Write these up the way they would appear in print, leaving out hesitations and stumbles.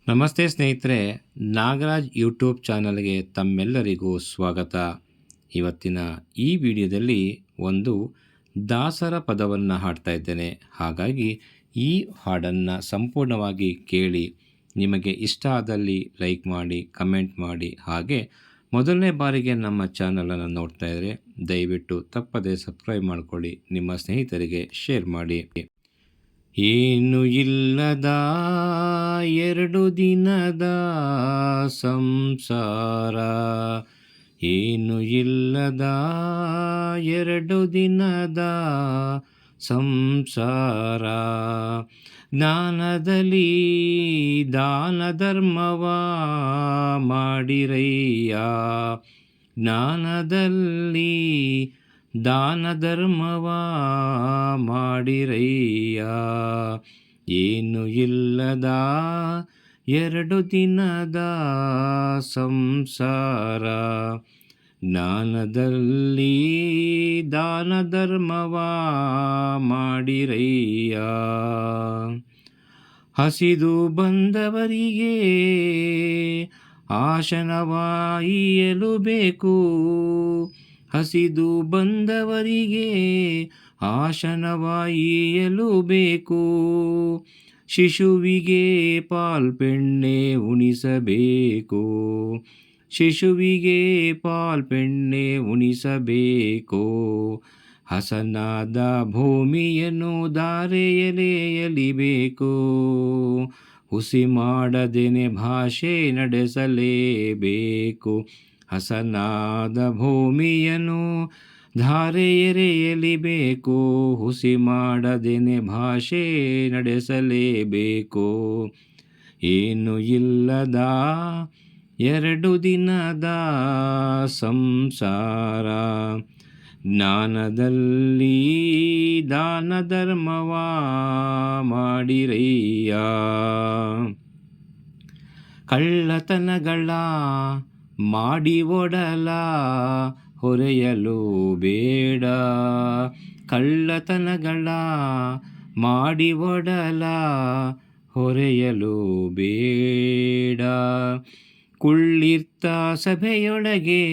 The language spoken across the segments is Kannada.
ನಮಸ್ತೆ ಸ್ನೇಹಿತರೆ, ನಾಗರಾಜ್ ಯೂಟ್ಯೂಬ್ ಚಾನಲ್ಗೆ ತಮ್ಮೆಲ್ಲರಿಗೂ ಸ್ವಾಗತ. ಇವತ್ತಿನ ಈ ವಿಡಿಯೋದಲ್ಲಿ ಒಂದು ದಾಸರ ಪದವನ್ನು ಹಾಡ್ತಾ ಇದ್ದೇನೆ. ಹಾಗಾಗಿ ಈ ಹಾಡನ್ನು ಸಂಪೂರ್ಣವಾಗಿ ಕೇಳಿ, ನಿಮಗೆ ಇಷ್ಟ ಆದಲ್ಲಿ ಲೈಕ್ ಮಾಡಿ, ಕಮೆಂಟ್ ಮಾಡಿ. ಹಾಗೆ ಮೊದಲನೇ ಬಾರಿಗೆ ನಮ್ಮ ಚಾನಲನ್ನು ನೋಡ್ತಾ ಇದ್ದರೆ ದಯವಿಟ್ಟು ತಪ್ಪದೆ ಸಬ್ಸ್ಕ್ರೈಬ್ ಮಾಡಿಕೊಳ್ಳಿ, ನಿಮ್ಮ ಸ್ನೇಹಿತರಿಗೆ ಶೇರ್ ಮಾಡಿ. ಏನು ಇಲ್ಲದ 2 ದಿನದ ಸಂಸಾರ, ಏನು ಇಲ್ಲದ 2 ದಿನದ ಸಂಸಾರ. ಜ್ಞಾನದಲ್ಲಿ ದಾನ ಧರ್ಮವ ಮಾಡಿರಯ್ಯ, ಜ್ಞಾನದಲ್ಲಿ ದಾನ ಧರ್ಮವ ಮಾಡಿರಯ್ಯ. ಏನು ಇಲ್ಲದ 2 ದಿನದ ಸಂಸಾರ, ಜ್ಞಾನದಲ್ಲಿ ದಾನ ಧರ್ಮವ ಮಾಡಿರಯ್ಯ. ಹಸಿದು ಬಂದವರಿಗೆ ಆಶನವಾಯಿಯಲು ಬೇಕು, ಹಸಿದು ಬಂದವರಿಗೆ ಆಶನವಾಯಿಯಲು ಬೇಕು. ಶಿಶುವಿಗೆ ಪಾಲ್ಪೆಣ್ಣೆ ಉಣಿಸಬೇಕು, ಶಿಶುವಿಗೆ ಪಾಲ್ಪೆಣ್ಣೆ ಉಣಿಸಬೇಕು. ಹಸನಾದ ಭೂಮಿಯನ್ನು ಧಾರೆಯಲೆ ಎಲಿಬೇಕು, ಹುಸಿ ಮಾಡದೇನೆ ಭಾಷೆ ನಡೆಸಲೇಬೇಕು. ಹಸನಾದ ಭೂಮಿಯನ್ನು ಧಾರೆಯರೆ ಎಲಿಬೇಕು, ಹುಸಿ ಮಾಡದೇನೆ ಭಾಷೆ ನಡೆಸಲೇಬೇಕು. ಏನು ಇಲ್ಲದ 2 ದಿನದ ಸಂಸಾರ, ಜ್ಞಾನದಲ್ಲಿ ದಾನ ಧರ್ಮವ ಮಾಡಿರಯ್ಯ. ಕಳ್ಳತನಗಳ ಮಾಡಿ ಒಡಲ ಹೊರೆಯಲು ಬೇಡ, ಕಳ್ಳತನಗಳ ಮಾಡಿ ಒಡಲ ಹೊರೆಯಲು ಬೇಡ. ಕುಳ್ಳಿರ್ತ ಸಭೆಯೊಳಗೆ,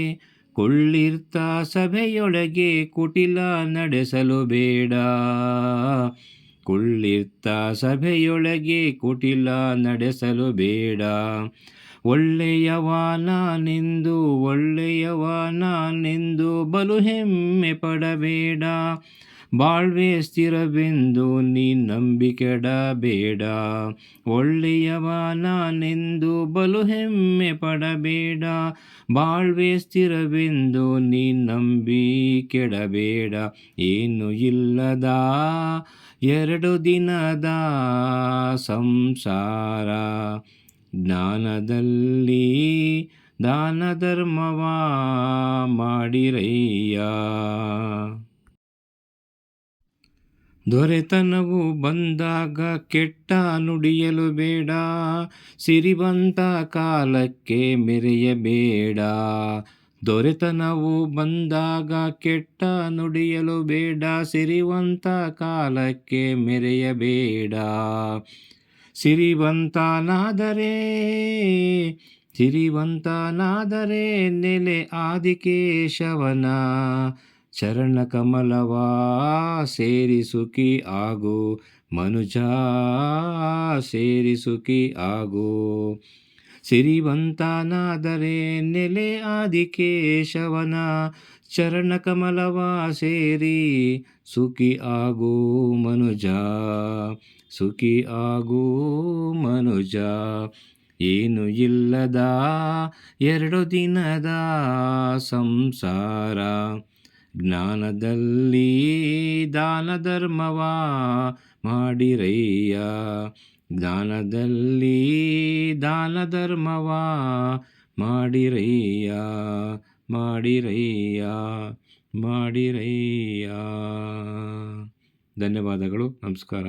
ಕುಳ್ಳಿರ್ತ ಸಭೆಯೊಳಗೆ ಕುಟಿಲ ನಡೆಸಲು ಬೇಡ, ಕುಳ್ಳಿರ್ತ ಸಭೆಯೊಳಗೆ ಕುಟಿಲ ನಡೆಸಲು ಬೇಡ. ಒಳ್ಳೆಯವನಾನೆಂದು, ಒಳ್ಳೆಯವನಾನೆಂದು ಬಲು ಹೆಮ್ಮೆ ಪಡಬೇಡ, ಬಾಳ್ವೆ ಸ್ಥಿರವೆಂದು ನೀ ನಂಬಿ ಕೆಡಬೇಡ. ಒಳ್ಳೆಯವನಾನೆಂದು ಬಲು ಹೆಮ್ಮೆ ಪಡಬೇಡ, ಬಾಳ್ವೆ ಸ್ಥಿರವೆಂದು ನೀ ನಂಬಿ ಕೆಡಬೇಡ. ಏನು ಇಲ್ಲದ 2 ದಿನದ ಸಂಸಾರ, ಜ್ಞಾನದಲ್ಲಿ ದಾನ ಧರ್ಮವ ಮಾಡಿರಯ್ಯ. ದೊರೆತನವು ಬಂದಾಗ ಕೆಟ್ಟ ನುಡಿಯಲು ಬೇಡ, ಸಿರಿವಂತ ಕಾಲಕ್ಕೆ ಮೆರೆಯಬೇಡ. ದೊರೆತನವು ಬಂದಾಗ ಕೆಟ್ಟ ನುಡಿಯಲು ಬೇಡ, ಸಿರಿವಂತ ಕಾಲಕ್ಕೆ ಮೆರೆಯಬೇಡ. ಸಿರಿವಂತನಾದರೆ, ಸಿರಿವಂತನಾದರೆ ನೆಲೆ ಆದಿಕೇಶವನ ಚರಣ ಕಮಲವ ಸೇರಿ ಸುಖಿ ಆಗು ಮನುಜ, ಸೇರಿ ಸುಖಿ ಆಗು. ಸಿರಿವಂತನಾದರೆ ನೆಲೆ ಆದಿಕೇಶವನ ಚರಣ ಕಮಲವ ಸೇರಿ ಸುಖಿ ಆಗು ಮನುಜ, ಸುಖಿ ಆಗು ಮನುಜ. ಏನು ಇಲ್ಲದ 2 ದಿನದ ಸಂಸಾರ, ಜ್ಞಾನದಲ್ಲಿ ದಾನ ಧರ್ಮವ ಮಾಡಿರಯ್ಯ, ಜ್ಞಾನದಲ್ಲಿ ದಾನ ಧರ್ಮವ ಮಾಡಿರಯ್ಯ, ಮಾಡಿರಯ್ಯ, ಮಾಡಿರಯ್ಯ. ಧನ್ಯವಾದಗಳು. ನಮಸ್ಕಾರ.